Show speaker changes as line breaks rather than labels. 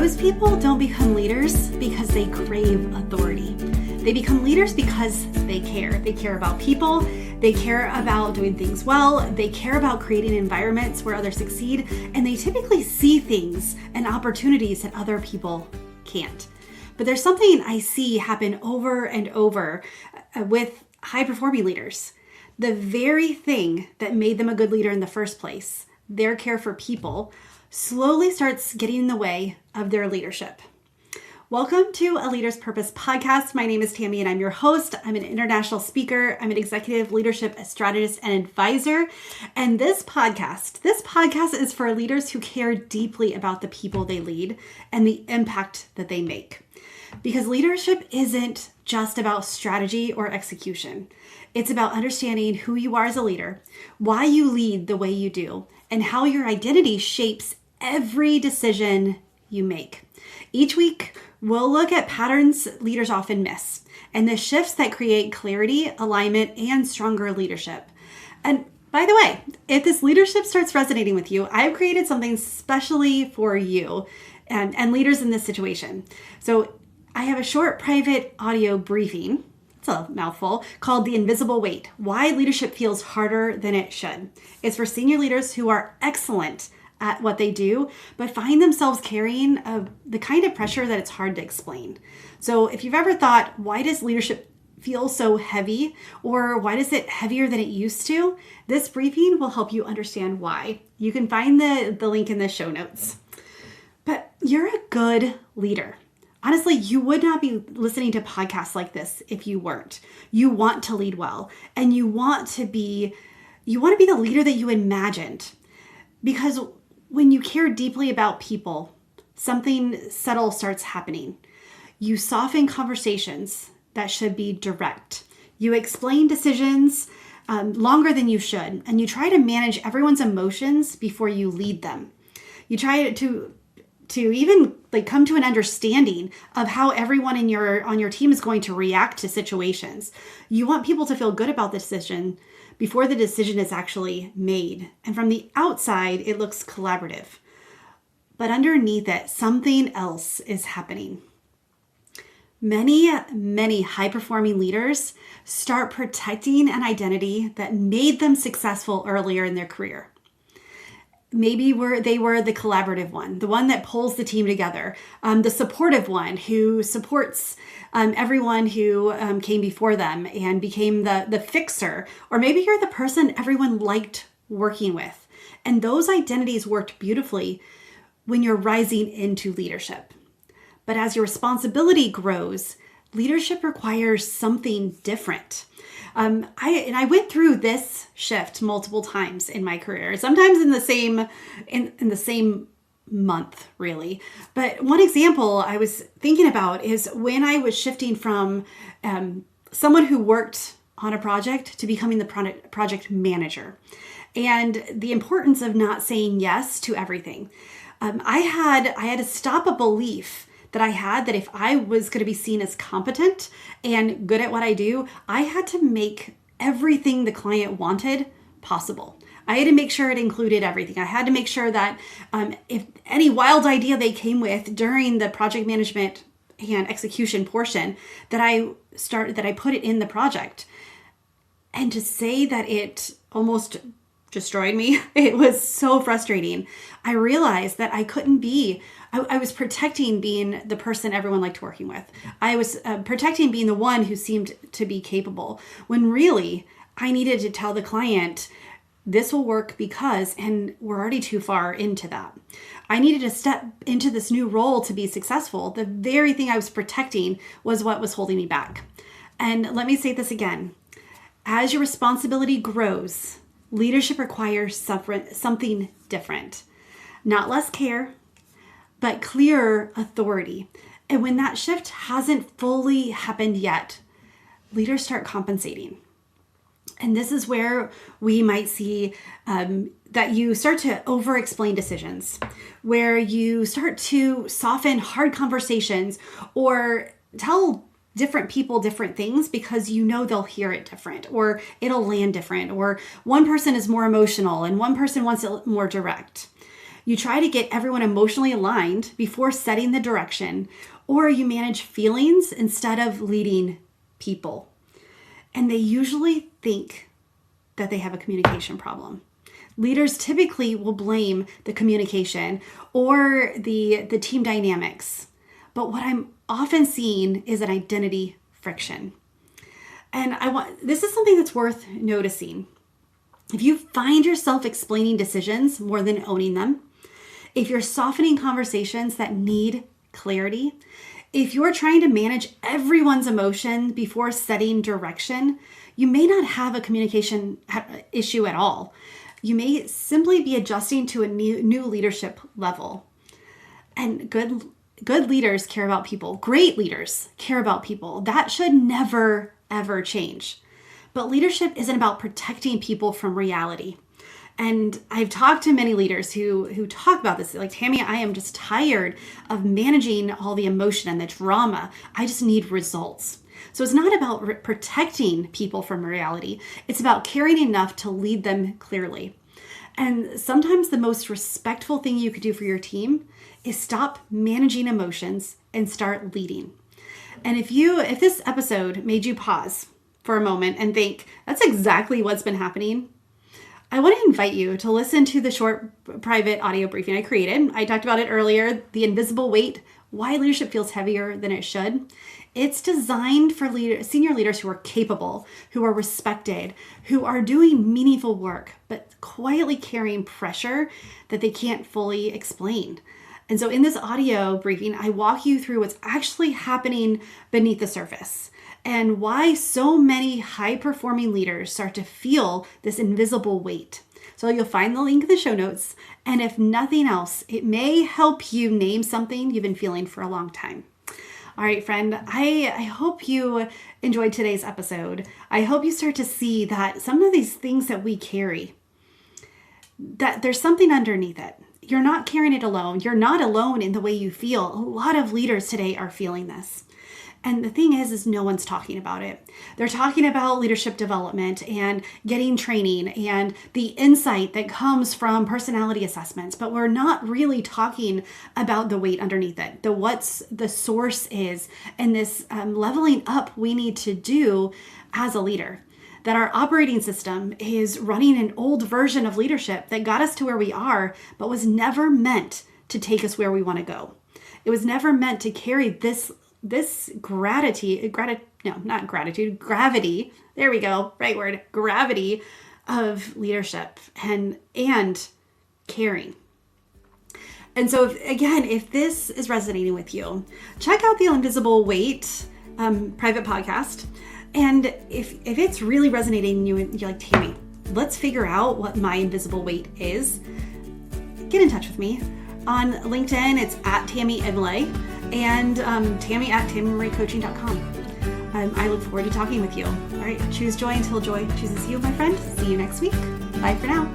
Most people don't become leaders because they crave authority. They become leaders because they care. They care about people. They care about doing things well. They care about creating environments where others succeed. And they typically see things and opportunities that other people can't. But there's something I see happen over and over with high-performing leaders. The very thing that made them a good leader in the first place, their care for people, slowly starts getting in the way of their leadership. Welcome to A Leader's Purpose podcast. My name is Tammy and I'm your host. I'm an international speaker. I'm an executive leadership strategist and advisor. And this podcast is for leaders who care deeply about the people they lead and the impact that they make. Because leadership isn't just about strategy or execution. It's about understanding who you are as a leader, why you lead the way you do, and how your identity shapes every decision you make. Each week, we'll look at patterns leaders often miss and the shifts that create clarity, alignment, and stronger leadership. And by the way, if this leadership starts resonating with you, I've created something specially for you and leaders in this situation. So I have a short private audio briefing, it's a mouthful, called The Invisible Weight, Why Leadership Feels Harder Than It Should. It's for senior leaders who are excellent at what they do, but find themselves carrying the kind of pressure that it's hard to explain. So if you've ever thought, why does leadership feel so heavy? Or why is it heavier than it used to? This briefing will help you understand why. You can find the link in the show notes. But you're a good leader. Honestly, you would not be listening to podcasts like this if you weren't. You want to lead well, and you want to be the leader that you imagined. Because when you care deeply about people, something subtle starts happening. You soften conversations that should be direct. You explain decisions longer than you should, and you try to manage everyone's emotions before you lead them. You try to even come to an understanding of how everyone on your team is going to react to situations. You want people to feel good about the decision before the decision is actually made. And from the outside, it looks collaborative. But underneath it, something else is happening. Many high-performing leaders start protecting an identity that made them successful earlier in their career. Maybe they were the collaborative one, the one that pulls the team together, the supportive one who supports everyone who came before them and became the fixer. Or maybe you're the person everyone liked working with. And those identities worked beautifully when you're rising into leadership. But as your responsibility grows, leadership requires something different. I went through this shift multiple times in my career, sometimes in the same month, really. But one example I was thinking about is when I was shifting from someone who worked on a project to becoming the project manager, and the importance of not saying yes to everything. I had to stop a belief that I had that if I was going to be seen as competent and good at what I do, I had to make everything the client wanted possible. I had to make sure it included everything. I had to make sure that if any wild idea they came with during the project management and execution portion, that I put it in the project. And to say that it almost destroyed me, it was so frustrating. I realized that I was protecting being the person everyone liked working with. I was protecting being the one who seemed to be capable, when really I needed to tell the client, this will work because, and we're already too far into that. I needed to step into this new role to be successful. The very thing I was protecting was what was holding me back. And let me say this again. As your responsibility grows, leadership requires something different. Not less care, but clearer authority. And when that shift hasn't fully happened yet, leaders start compensating. And this is where we might see that you start to over-explain decisions, where you start to soften hard conversations or tell different people different things because you know they'll hear it different, or it'll land different, or one person is more emotional and one person wants it more direct. You try to get everyone emotionally aligned before setting the direction, or you manage feelings instead of leading people. And they usually think that they have a communication problem. Leaders typically will blame the communication or the team dynamics. But what I'm often seeing is an identity friction. And this is something that's worth noticing. If you find yourself explaining decisions more than owning them, if you're softening conversations that need clarity, if you're trying to manage everyone's emotion before setting direction, you may not have a communication issue at all. You may simply be adjusting to a new leadership level. And good leaders care about people. Great leaders care about people. That should never, ever change. But leadership isn't about protecting people from reality. And I've talked to many leaders who talk about this. Like, Tammy, I am just tired of managing all the emotion and the drama. I just need results. So it's not about protecting people from reality. It's about caring enough to lead them clearly. And sometimes the most respectful thing you could do for your team is stop managing emotions and start leading. And if this episode made you pause for a moment and think, that's exactly what's been happening, I want to invite you to listen to the short private audio briefing I created. I talked about it earlier, The Invisible Weight, Why Leadership Feels Heavier Than It Should. It's designed for senior leaders who are capable, who are respected, who are doing meaningful work, but quietly carrying pressure that they can't fully explain. And so in this audio briefing, I walk you through what's actually happening beneath the surface and why so many high-performing leaders start to feel this invisible weight. So you'll find the link in the show notes. And if nothing else, it may help you name something you've been feeling for a long time. All right, friend, I hope you enjoyed today's episode. I hope you start to see that some of these things that we carry, that there's something underneath it. You're not carrying it alone. You're not alone in the way you feel. A lot of leaders today are feeling this. And the thing is no one's talking about it. They're talking about leadership development and getting training and the insight that comes from personality assessments, but we're not really talking about the weight underneath it, what's the source is, and this leveling up we need to do as a leader. That our operating system is running an old version of leadership that got us to where we are, but was never meant to take us where we want to go. It was never meant to carry this gravity, there we go, right word, gravity of leadership and caring. And so if this is resonating with you, check out the Invisible Weight private podcast. And if it's really resonating and you're like, Tammy, let's figure out what my invisible weight is, get in touch with me. On LinkedIn, it's at Tammy Inlay and Tammy at TammyMarieCoaching.com. I look forward to talking with you. All right, choose joy until joy chooses you, my friend. See you next week. Bye for now.